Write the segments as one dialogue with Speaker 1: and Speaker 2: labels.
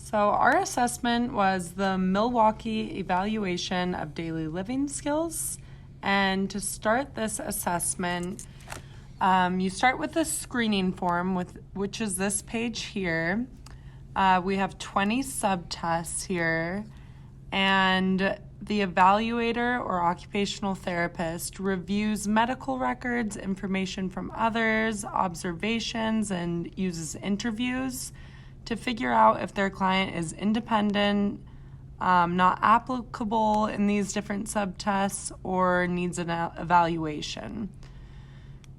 Speaker 1: So our assessment was the Milwaukee Evaluation of Daily Living Skills. And to start this assessment, you start with the screening form, which is this page here. We have 20 subtests here, and the evaluator or occupational therapist reviews medical records, information from others, observations, and uses interviews to figure out if their client is independent, not applicable in these different subtests, or needs an evaluation.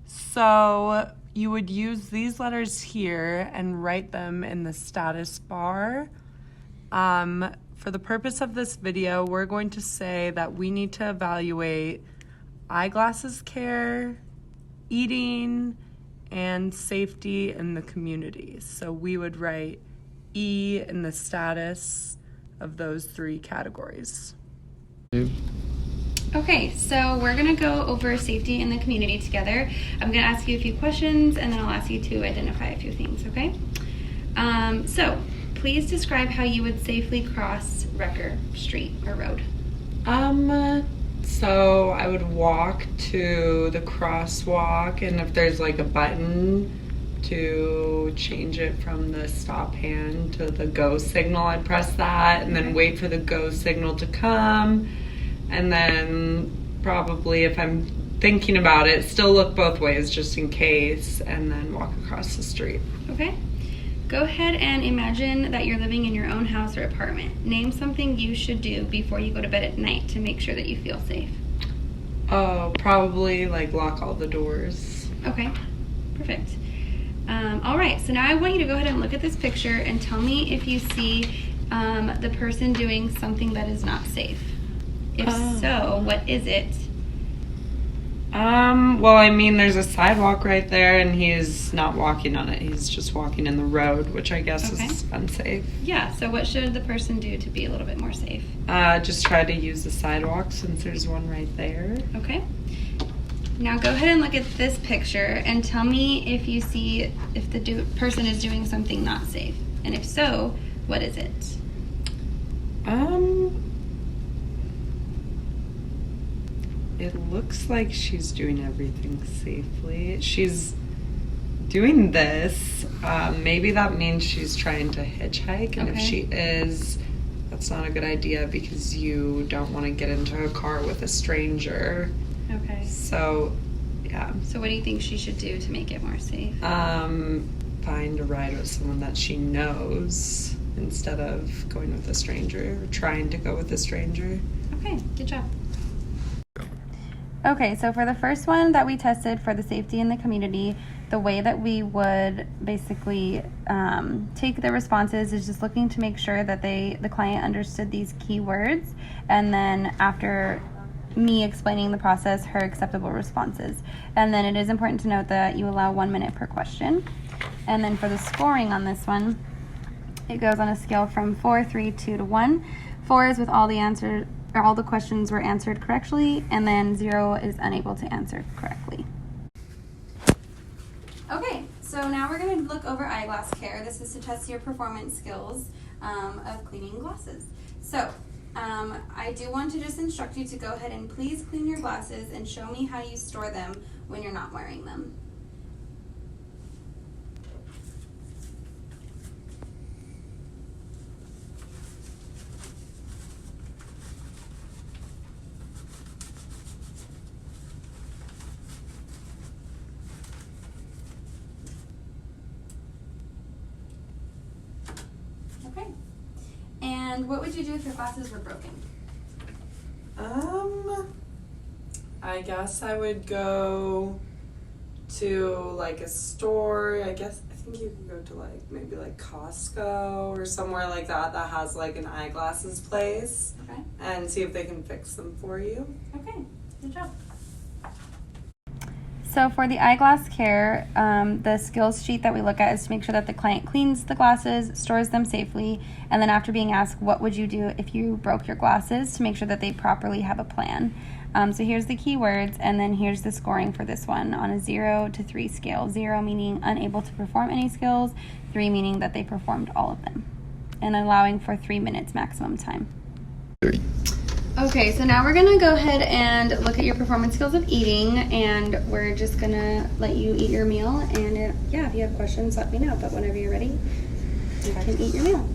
Speaker 1: So you would use these letters here and write them in the status bar. For the purpose of this video, we're going to say that we need to evaluate eyeglasses care, eating, and safety in the community. So we would write E in the status of those three categories.
Speaker 2: Okay, so we're gonna go over safety in the community together. I'm gonna ask you a few questions and then I'll ask you to identify a few things, okay? So please describe how you would safely cross Wrecker Street or road.
Speaker 1: So I would walk to the crosswalk, and if there's like a button to change it from the stop hand to the go signal, I'd press that and then wait for the go signal to come. And then probably, if I'm thinking about it, still look both ways just in case, and then walk across the street.
Speaker 2: Okay. Go ahead and imagine that you're living in your own house or apartment. Name something you should do before you go to bed at night to make sure that you feel safe.
Speaker 1: Oh, probably like lock all the doors.
Speaker 2: Okay, perfect. All right, so now I want you to go ahead and look at this picture and tell me if you see the person doing something that is not safe. If so, what is it?
Speaker 1: Well, I mean, there's a sidewalk right there, and he's not walking on it. He's just walking in the road, which I guess is unsafe.
Speaker 2: Yeah, so what should the person do to be a little bit more safe?
Speaker 1: Just try to use the sidewalk since there's one right there.
Speaker 2: Okay. Now go ahead and look at this picture and tell me if you see if the person is doing something not safe. And if so, what is it?
Speaker 1: It looks like she's doing everything safely. She's doing this. Maybe that means she's trying to hitchhike. And if she is, that's not a good idea because you don't want to get into a car with a stranger.
Speaker 2: Okay.
Speaker 1: So, yeah.
Speaker 2: So what do you think she should do to make it more safe?
Speaker 1: Find a ride with someone that she knows instead of going with a stranger or trying to go with a stranger.
Speaker 2: Okay, good job. Okay, so for the first one that we tested for the safety in the community, the way that we would basically take the responses is just looking to make sure that the client understood these key words, and then after me explaining the process, her acceptable responses. And then it is important to note that you allow 1 minute per question. And then for the scoring on this one, it goes on a scale from 4, 3, 2 to 1. 4 is with all the questions were answered correctly, and then 0 is unable to answer correctly. Okay, so now we're going to look over eyeglass care. This is to test your performance skills of cleaning glasses. So I do want to just instruct you to go ahead and please clean your glasses and show me how you store them when you're not wearing them. Okay. And what would you do if your glasses were broken?
Speaker 1: I guess I would go to like a store. I think you could go to like maybe like Costco or somewhere like that has like an eyeglasses place.
Speaker 2: Okay.
Speaker 1: And see if they can fix them for you.
Speaker 2: Okay, good job. So for the eyeglass care, the skills sheet that we look at is to make sure that the client cleans the glasses, stores them safely, and then after being asked, what would you do if you broke your glasses, to make sure that they properly have a plan. So here's the keywords, and then here's the scoring for this one on a 0 to 3 scale. 0 meaning unable to perform any skills, 3 meaning that they performed all of them. and allowing for 3 minutes maximum time. Okay, so now we're gonna go ahead and look at your performance skills of eating, and we're just gonna let you eat your meal. And yeah, if you have questions, let me know. But whenever you're ready, you can eat your meal.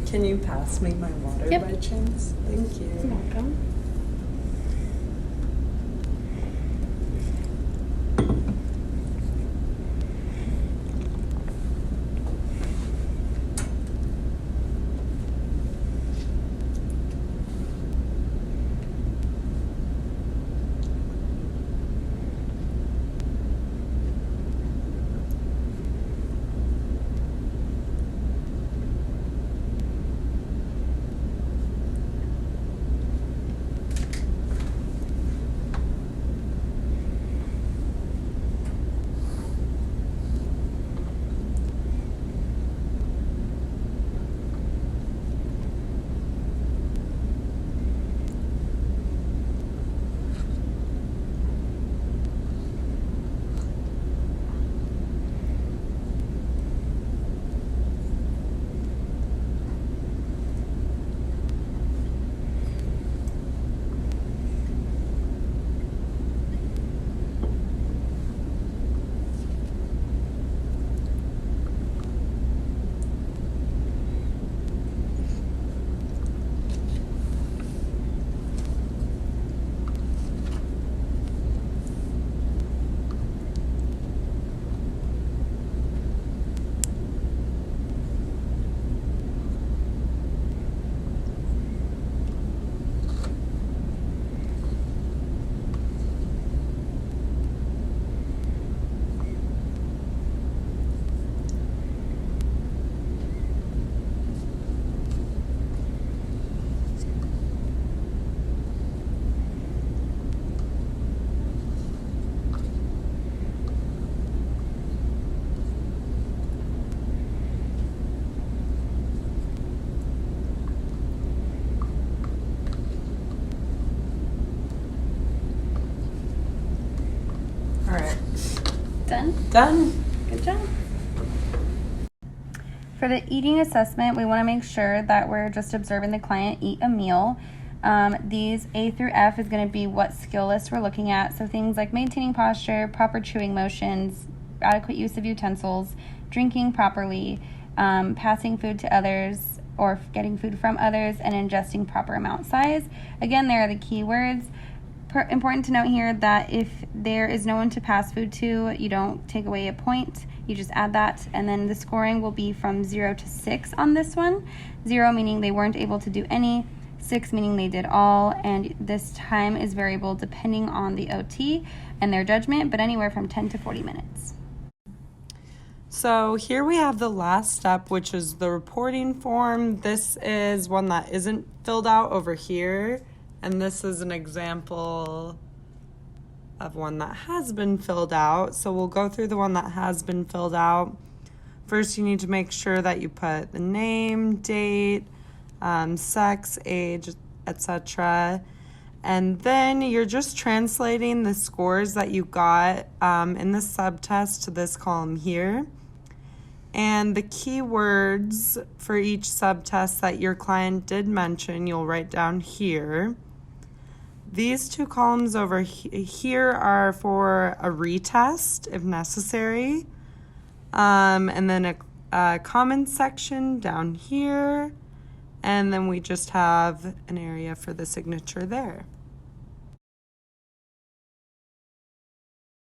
Speaker 1: Can you pass me my water
Speaker 2: Yep.
Speaker 1: by chance? Thank you.
Speaker 2: You're welcome.
Speaker 1: All right.
Speaker 2: Done?
Speaker 1: Done.
Speaker 2: Good job. For the eating assessment, we want to make sure that we're just observing the client eat a meal. These A through F is going to be what skill list we're looking at. So things like maintaining posture, proper chewing motions, adequate use of utensils, drinking properly, passing food to others or getting food from others, and ingesting proper amount size. Again, there are the key words. Important to note here that if there is no one to pass food to, you don't take away a point. You just add that, and then the scoring will be from 0 to 6 on this one. 0 meaning they weren't able to do any, 6 meaning they did all, and this time is variable depending on the OT and their judgment, but anywhere from 10 to 40 minutes.
Speaker 1: So here we have the last step, which is the reporting form. This is one that isn't filled out over here. And this is an example of one that has been filled out. So we'll go through the one that has been filled out. First, you need to make sure that you put the name, date, sex, age, etc. And then you're just translating the scores that you got in the subtest to this column here. And the keywords for each subtest that your client did mention, you'll write down here. These two columns over here are for a retest if necessary. And then a comment section down here. And then we just have an area for the signature there.